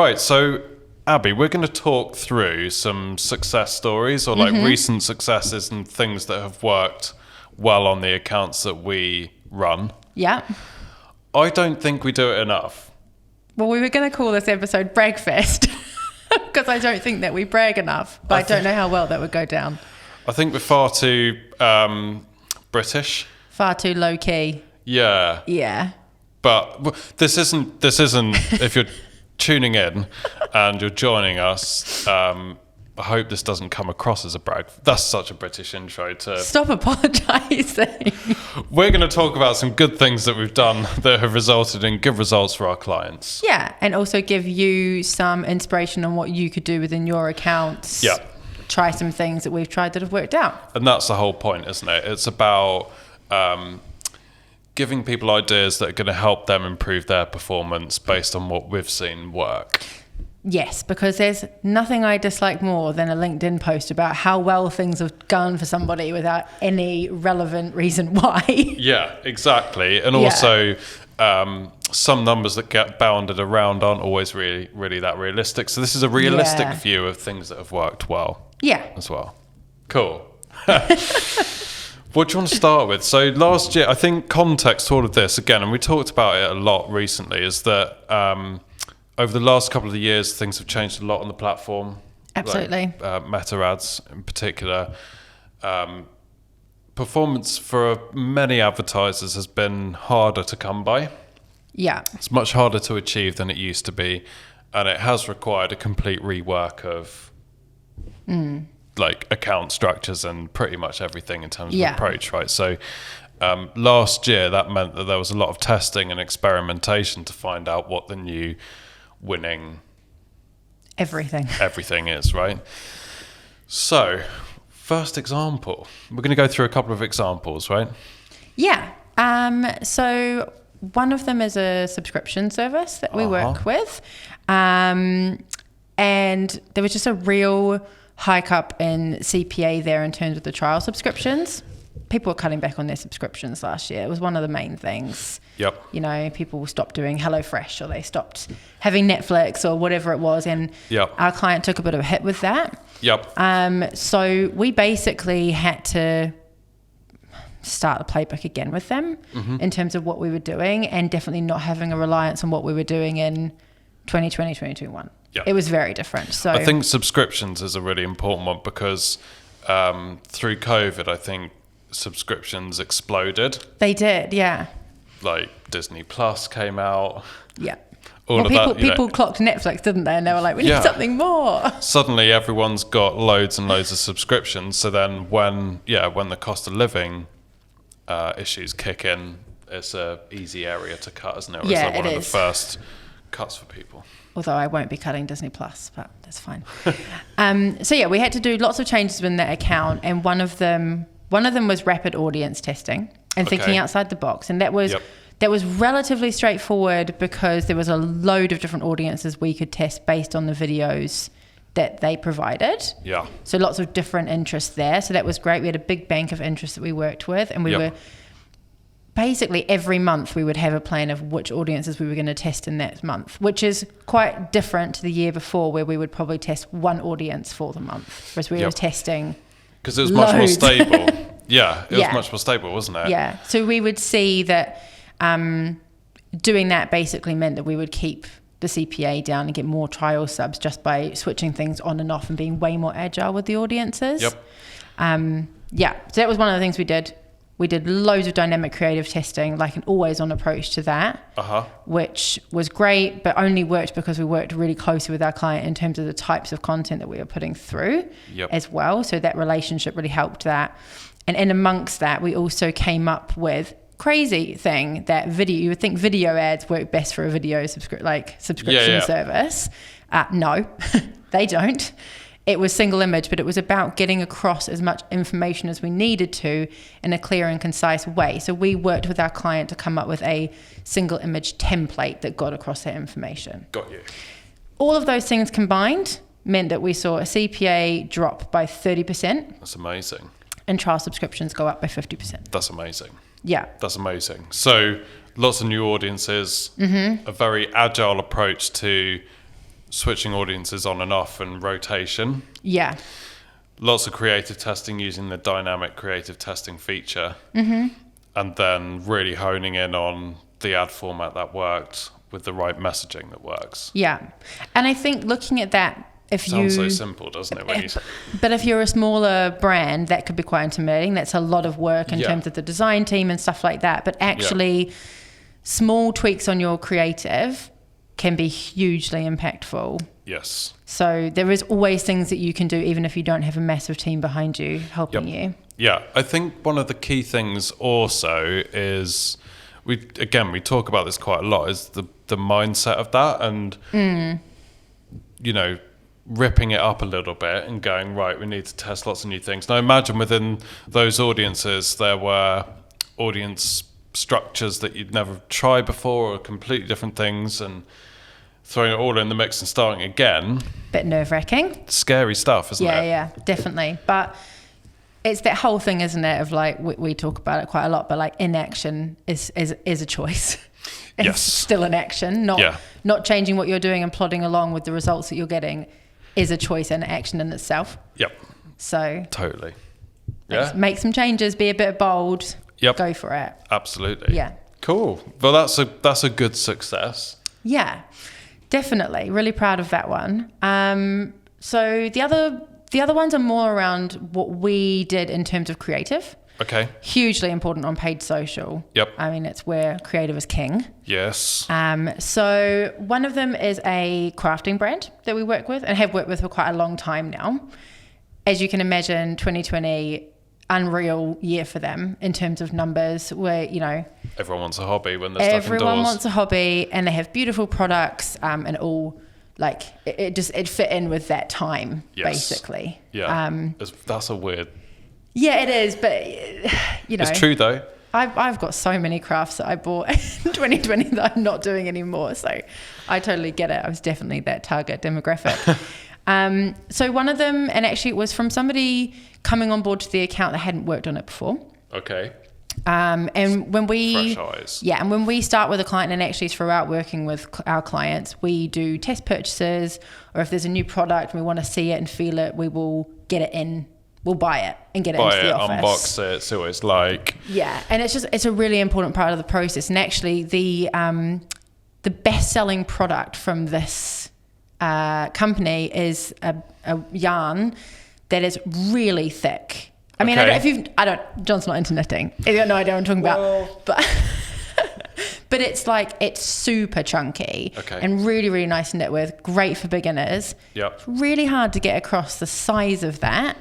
Right, so Abby, we're going to talk through some success stories or like recent successes and things that have worked well on the accounts that we run. Yeah. I don't think we do it enough. Well, we were going to call this episode Bragfest because I don't think that we brag enough, but I don't know how well that would go down. I think we're far too British. Far too low key. Yeah. Yeah. But this isn't if you're tuning in and you're joining us, I hope this doesn't come across as a brag. That's such a British intro to... Stop apologising. We're going to talk about some good things that we've done that have resulted in good results for our clients. Yeah, and also give you some inspiration on what you could do within your accounts. Yeah. Try some things that we've tried that have worked out. And that's the whole point, isn't it? It's about giving people ideas that are going to help them improve their performance based on what we've seen work. Yes, because there's nothing I dislike more than a LinkedIn post about how well things have gone for somebody without any relevant reason why. Yeah, exactly. And also some numbers that get bounded around aren't always really that realistic. So this is a realistic view of things that have worked well. Yeah. As well. Cool. What do you want to start with? So last year, I think context to all of this, again, and we talked about it a lot recently, is that over the last couple of years, things have changed a lot on the platform. Absolutely. Like, meta ads in particular. Performance for many advertisers has been harder to come by. Yeah. It's much harder to achieve than it used to be. And it has required a complete rework of like account structures and pretty much everything in terms of approach, right? So last year, that meant that there was a lot of testing and experimentation to find out what the new winning everything is, right? So first example, we're going to go through a couple of examples, right? Yeah. So one of them is a subscription service that we work with, and there was just a real hike up in CPA there in terms of the trial subscriptions. People were cutting back on their subscriptions last year. It was one of the main things. Yep. You know, people stopped doing HelloFresh or they stopped having Netflix or whatever it was. And our client took a bit of a hit with that. Yep. So we basically had to start the playbook again with them in terms of what we were doing and definitely not having a reliance on what we were doing in 2020, 2021. Yep. It was very different. So I think subscriptions is a really important one because through COVID, I think subscriptions exploded. They did, yeah. Like Disney Plus came out. Yeah. People clocked Netflix, didn't they? And they were like, we need something more. Suddenly everyone's got loads and loads of subscriptions. So then when the cost of living issues kick in, it's a easy area to cut, isn't it? Or it's like one of the first cuts for people. Although I won't be cutting Disney Plus, but that's fine. So we had to do lots of changes in that account, and one of them was rapid audience testing and thinking outside the box, and that was relatively straightforward because there was a load of different audiences we could test based on the videos that they provided. Yeah. So lots of different interests there. So that was great. We had a big bank of interests that we worked with, and we were basically every month we would have a plan of which audiences we were going to test in that month, which is quite different to the year before where we would probably test one audience for the month, whereas we were testing because it was much more stable. It was much more stable, wasn't it? Yeah. So we would see that doing that basically meant that we would keep the CPA down and get more trial subs just by switching things on and off and being way more agile with the audiences. Yep. So that was one of the things we did. We did loads of dynamic creative testing, like an always-on approach to that, which was great, but only worked because we worked really closely with our client in terms of the types of content that we were putting through as well. So that relationship really helped that. And in amongst that, we also came up with crazy thing that you would think video ads work best for a video subscription service. No, they don't. It was single image, but it was about getting across as much information as we needed to in a clear and concise way. So we worked with our client to come up with a single image template that got across that information. Got you. All of those things combined meant that we saw a CPA drop by 30%. That's amazing. And trial subscriptions go up by 50%. That's amazing. Yeah. That's amazing. So lots of new audiences, a very agile approach to switching audiences on and off and rotation. Yeah. Lots of creative testing using the dynamic creative testing feature. And then really honing in on the ad format that worked with the right messaging that works. Yeah. And I think looking at that, Sounds so simple, doesn't it? But if you're a smaller brand, that could be quite intimidating. That's a lot of work in terms of the design team and stuff like that. But actually, small tweaks on your creative can be hugely impactful. Yes. So there is always things that you can do, even if you don't have a massive team behind you helping you. Yeah, I think one of the key things also is, we talk about this quite a lot, is the mindset of that, and ripping it up a little bit and going, right, we need to test lots of new things. Now imagine within those audiences there were audience structures that you'd never tried before, or completely different things, and throwing it all in the mix and starting again. Bit nerve-wracking. Scary stuff, isn't it? Yeah, definitely. But it's that whole thing, isn't it, of like, we talk about it quite a lot, but like inaction is a choice. It's still an action, not changing what you're doing and plodding along with the results that you're getting is a choice and action in itself. Yep. So totally. Make some changes, be a bit bold. Yep. Go for it. Absolutely. Yeah. Cool. Well, that's a good success. Yeah, definitely. Really proud of that one. So the other ones are more around what we did in terms of creative. Okay. Hugely important on paid social. Yep. I mean, it's where creative is king. Yes. So one of them is a crafting brand that we work with and have worked with for quite a long time now. As you can imagine, 2020, unreal year for them in terms of numbers, where, everyone wants a hobby when they're stuck indoors. Everyone wants a hobby, and they have beautiful products, and all, like, it fit in with that time, basically. Yeah. That's a weird... Yeah, it is, but it's true though. I've got so many crafts that I bought in 2020 that I'm not doing anymore, so I totally get it. I was definitely that target demographic. So one of them, and actually it was from somebody coming on board to the account that hadn't worked on it before. Okay. And when we fresh eyes. Yeah, and when we start with a client, and actually throughout working with our clients, we do test purchases, or if there's a new product and we want to see it and feel it, we will get it in. We'll buy it and get it into the office. Unbox it, see what it's like. Yeah, and it's a really important part of the process. And actually, the best-selling product from this company is a yarn that is really thick. I mean, John's not into knitting. He's got no idea what I'm talking about. But it's super chunky and really, really nice to knit with. Great for beginners. Yep. It's really hard to get across the size of that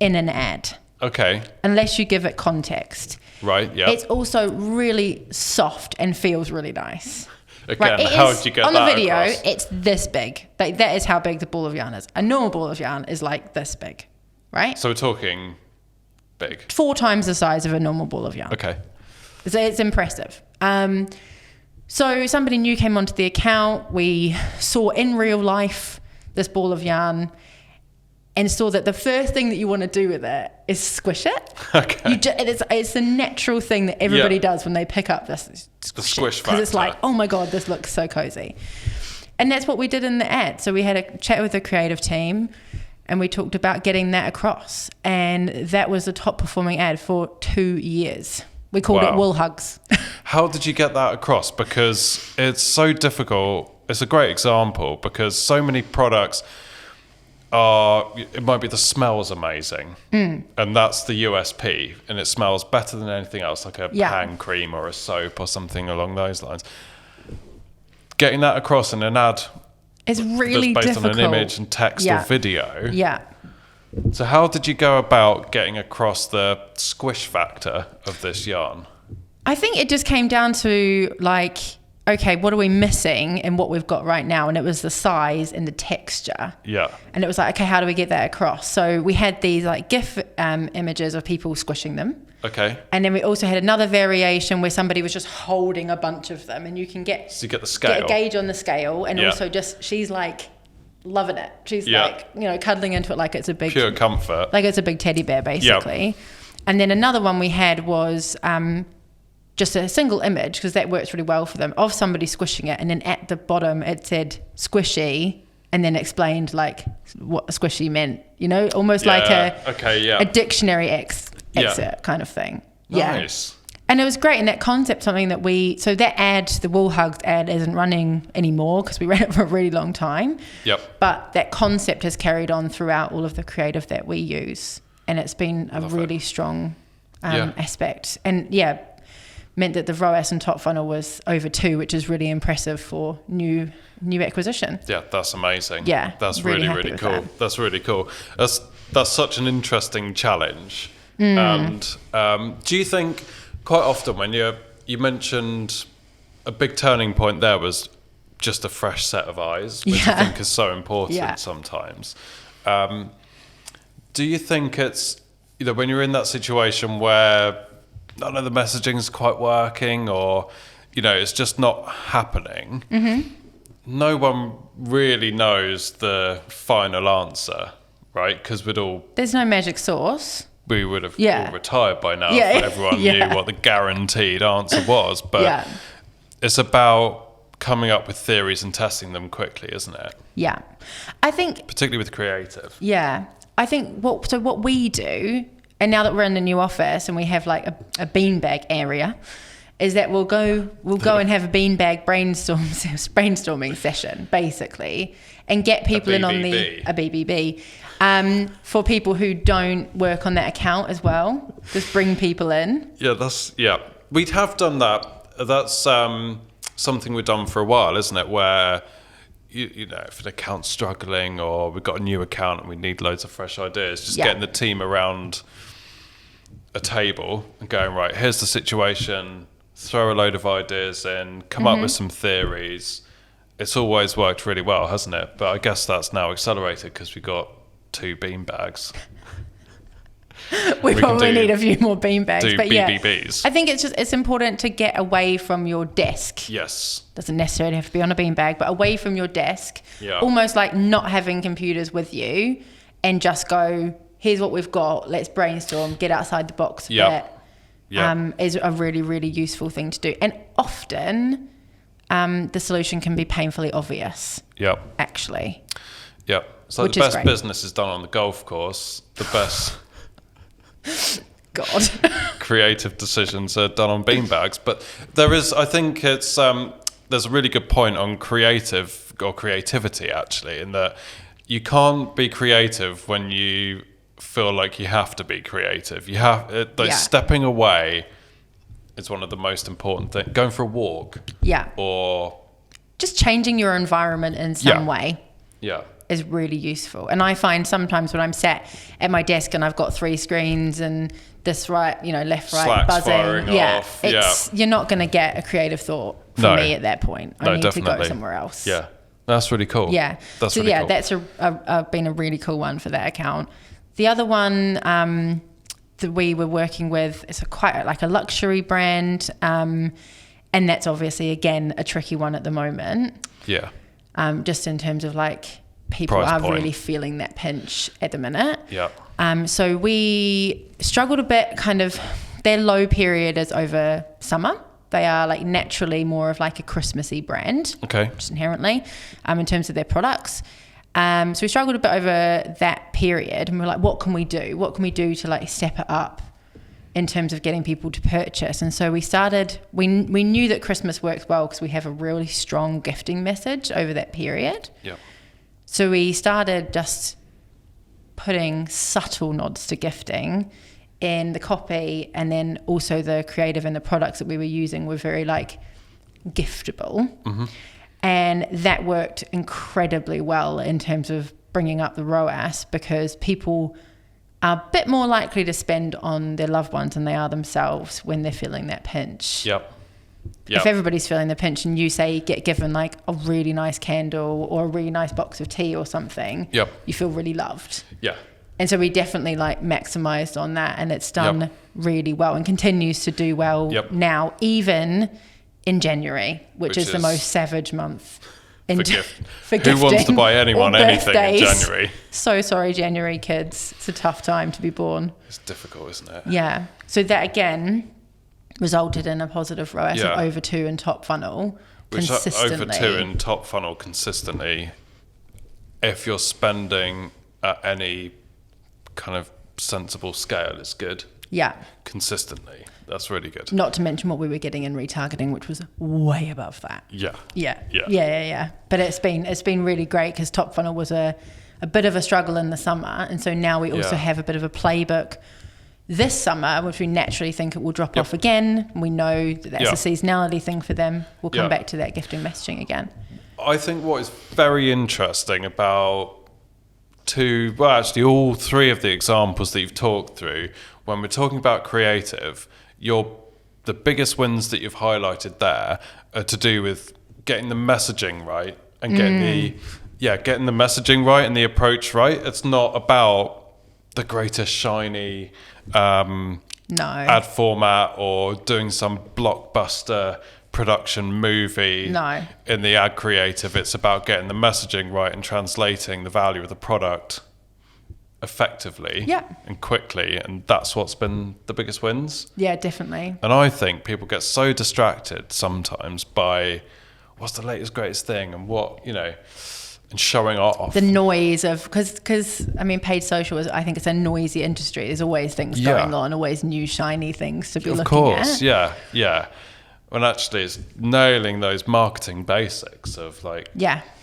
in an ad. Okay. Unless you give it context. Right, yeah. It's also really soft and feels really nice. Again, how did you get that on the video, across? it's this big. Like, that is how big the ball of yarn is. A normal ball of yarn is like this big, right? So we're talking big. 4 times the size of a normal ball of yarn. Okay. So it's impressive. So somebody new came onto the account. We saw in real life this ball of yarn and saw that the first thing that you want to do with it is squish it. Okay. It's a natural thing that everybody does when they pick up this. The squish factor. Because it's like, oh my God, this looks so cozy. And that's what we did in the ad. So we had a chat with the creative team and we talked about getting that across. And that was the top performing ad for 2 years. We called it Wool Hugs. How did you get that across? Because it's so difficult. It's a great example because so many products it might be the smell's amazing. And that's the USP. And it smells better than anything else, like a hand cream or a soap or something along those lines. Getting that across in an ad is really that's based difficult. on an image and text or video. Yeah. So how did you go about getting across the squish factor of this yarn? I think it just came down to like, okay, what are we missing in what we've got right now? And it was the size and the texture. Yeah. And it was like, okay, how do we get that across? So we had these like GIF images of people squishing them. Okay. And then we also had another variation where somebody was just holding a bunch of them, and you can get the scale. Get a gauge on the scale, and also just she's like loving it. She's like, cuddling into it like it's a big pure comfort. Like it's a big teddy bear basically. Yep. And then another one we had was just a single image, because that works really well for them, of somebody squishing it, and then at the bottom it said squishy and then explained like what squishy meant, almost like a dictionary excerpt kind of thing. Nice. And it was great. And that concept, something that so that ad, the Wool Hugs ad, isn't running anymore because we ran it for a really long time. Yep. But that concept has carried on throughout all of the creative that we use. And it's been a really strong aspect. And meant that the ROAS and top funnel was over 2, which is really impressive for new acquisition. Yeah, that's amazing. Yeah. That's really cool. That's really cool. That's such an interesting challenge. And do you think quite often when you mentioned a big turning point there was just a fresh set of eyes, which I think is so important sometimes. Do you think it's, when you're in that situation where none of the messaging is quite working or, it's just not happening, no one really knows the final answer, right? Because there's no magic sauce. We would have all retired by now if everyone knew what the guaranteed answer was. But it's about coming up with theories and testing them quickly, isn't it? Yeah. I think... particularly with creative. Yeah. I think what we do, and now that we're in the new office and we have like a beanbag area, is that we'll go and have a beanbag brainstorming session, basically, and get people in on a BBB. For people who don't work on that account as well, just bring people in. We have done that. That's something we've done for a while, isn't it? Where if an account's struggling or we've got a new account and we need loads of fresh ideas, just getting the team around a table and going, right, here's the situation, throw a load of ideas in, come up with some theories. It's always worked really well, hasn't it? But I guess that's now accelerated because we got 2 beanbags. we probably need a few more beanbags. Do but BBBs. I think it's important to get away from your desk. Yes. Doesn't necessarily have to be on a beanbag, but away from your desk. Yeah. Almost like not having computers with you and just go, here's what we've got, let's brainstorm, get outside the box a bit. Is a really, really useful thing to do. And often the solution can be painfully obvious. Yep. Actually. Yep. So the best business is done on the golf course. The best creative decisions are done on beanbags. But I think it's there's a really good point on creativity actually, in that you can't be creative when you feel like you have to be creative. Stepping away is one of the most important things. Going for a walk. Yeah. Or just changing your environment in some way. Yeah. Is really useful. And I find sometimes when I'm sat at my desk and I've got 3 screens and left, right, Slack's buzzing. Off. You're not going to get a creative thought from me at that point. I need to go somewhere else. Yeah. That's really cool. Yeah. That's really cool. That's been a really cool one for that account. The other one that we were working with is quite like a luxury brand. And that's obviously, again, a tricky one at the moment. Yeah. Just in terms of like, people are really feeling that pinch at the minute. Yeah. So we struggled a bit, kind of, their low period is over summer. They are like naturally more of like a Christmassy brand. Okay. Just inherently, in terms of their products. So we struggled a bit over that period and we're like, what can we do? What can we do to like step it up in terms of getting people to purchase? And so we knew that Christmas works well because we have a really strong gifting message over that period. Yeah. So we started just putting subtle nods to gifting in the copy, and then also the creative and the products that we were using were very like giftable. Mm-hmm. And that worked incredibly well in terms of bringing up the ROAS, because people are a bit more likely to spend on their loved ones than they are themselves when they're feeling that pinch. Yep. If everybody's feeling the pinch and you say get given like a really nice candle or a really nice box of tea or something, you feel really loved. Yeah. And so we definitely like maximized on that, and it's done really well and continues to do well now, even in January, which is the most savage month for gifting. Who wants to buy anyone anything in January? So sorry, January kids. It's a tough time to be born. It's difficult, isn't it? Yeah. So that again resulted in a positive ROAS of over 2 in top funnel consistently. Over 2 in top funnel consistently if you're spending at any kind of sensible scale, it's good. Yeah. Consistently. That's really good. Not to mention what we were getting in retargeting, which was way above that. Yeah. But it's been really great because top funnel was a bit of a struggle in the summer, and so now we also have a bit of a playbook this summer, which we naturally think it will drop off again. We know that that's a seasonality thing for them. We'll come back to that gifting messaging again. I think what is very interesting about all three of the examples that you've talked through, when we're talking about creative, the biggest wins that you've highlighted there are to do with getting the messaging right and getting the messaging right and the approach right. It's not about the greatest shiny ad format or doing some blockbuster production movie in the ad creative. It's about getting the messaging right and translating the value of the product effectively and quickly, and that's what's been the biggest wins. Yeah, definitely. And I think people get so distracted sometimes by what's the latest greatest thing and what, and showing off the noise of, because I mean, paid social I think it's a noisy industry. There's always things going on, always new shiny things to be looking at. Of course, yeah. When actually it's nailing those marketing basics of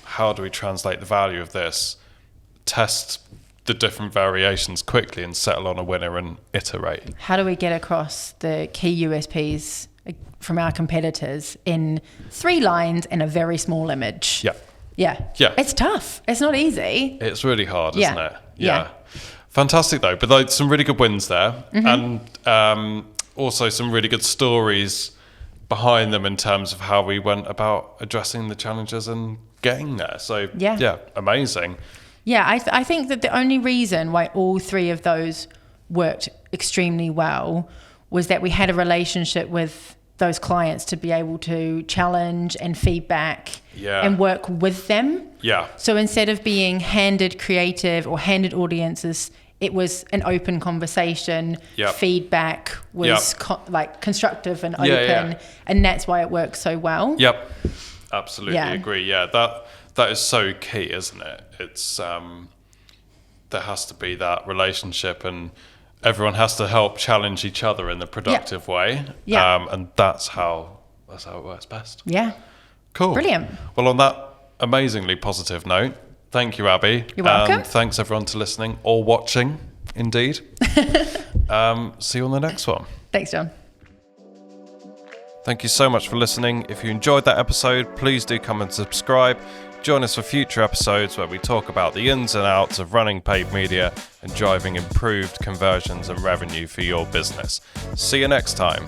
how do we translate the value of this, test the different variations quickly and settle on a winner and iterate. How do we get across the key USPs from our competitors in 3 lines and a very small image? Yeah. It's tough. It's not easy. It's really hard, isn't it? Yeah. Fantastic though, but some really good wins there, and also some really good stories behind them in terms of how we went about addressing the challenges and getting there. So amazing. Yeah, I think that the only reason why all 3 of those worked extremely well was that we had a relationship with those clients to be able to challenge and feedback and work with them. Yeah. So instead of being handed creative or handed audiences, it was an open conversation. Feedback was constructive and open, and that's why it works so well. Yep, absolutely agree. Yeah, that is so key, isn't it? It's there has to be that relationship, and everyone has to help challenge each other in the productive way. And that's how it works best. Yeah. Cool. Brilliant. Well, on that amazingly positive note, thank you, Abi. You're welcome. Thanks everyone to listening or watching, indeed. See you on the next one. Thanks, Jon. Thank you so much for listening. If you enjoyed that episode, please do come and subscribe. Join us for future episodes where we talk about the ins and outs of running paid media and driving improved conversions and revenue for your business. See you next time.